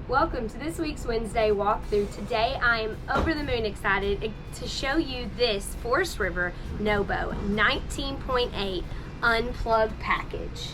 Welcome to this week's Wednesday walkthrough. Today I am over the moon excited to show you this Forest River NoBo 19.8 Unplugged package.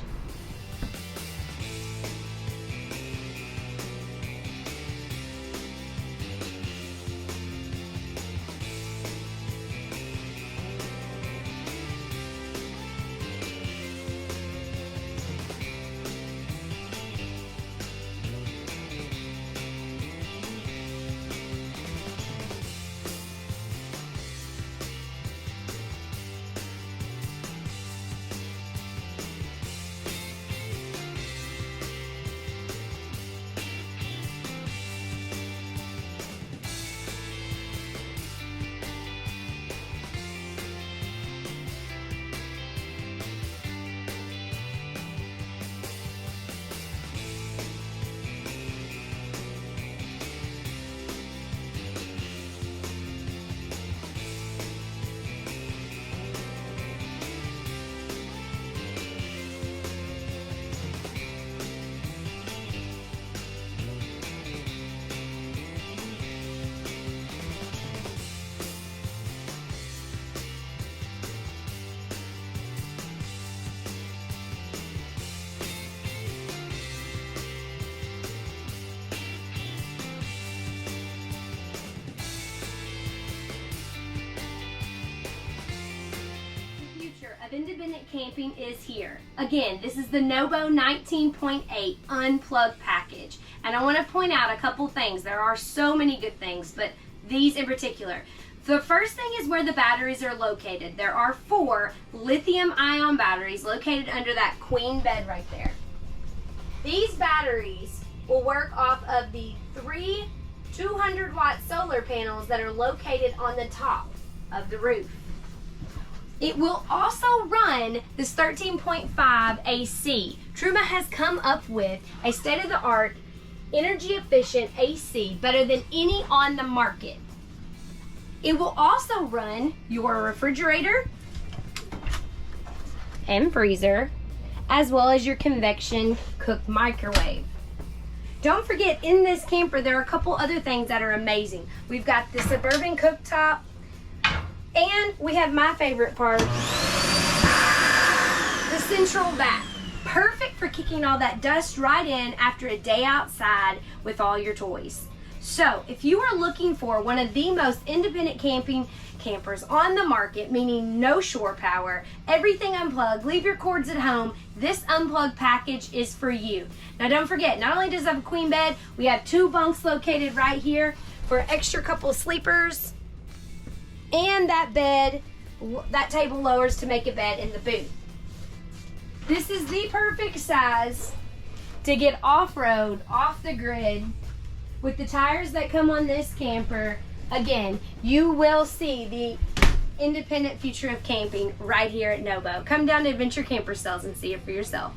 Of independent camping is here. Again, this is the NoBo 19.8 Unplugged package. And I want to point out a couple things. There are so many good things, but these in particular. The first thing is where the batteries are located. There are 4 lithium-ion batteries located under that queen bed right there. These batteries will work off of the 3 200-watt solar panels that are located on the top of the roof. It will also run this 13.5 AC. Truma has come up with a state-of-the-art, energy-efficient AC, better than any on the market. It will also run your refrigerator and freezer, as well as your convection cooked microwave. Don't forget, in this camper, there are a couple other things that are amazing. We've got the Suburban Cooktop, and we have my favorite part, the central vac. Perfect for kicking all that dust right in after a day outside with all your toys. So, if you are looking for one of the most independent campers on the market, meaning no shore power, everything unplugged, leave your cords at home, this Unplugged package is for you. Now don't forget, not only does it have a queen bed, we have 2 bunks located right here for an extra couple of sleepers. And that bed, that table lowers to make a bed in the boot. This is the perfect size to get off-road, off the grid, with the tires that come on this camper. Again, you will see the independent future of camping right here at NoBo. Come down to Adventure Camper Sales and see it for yourself.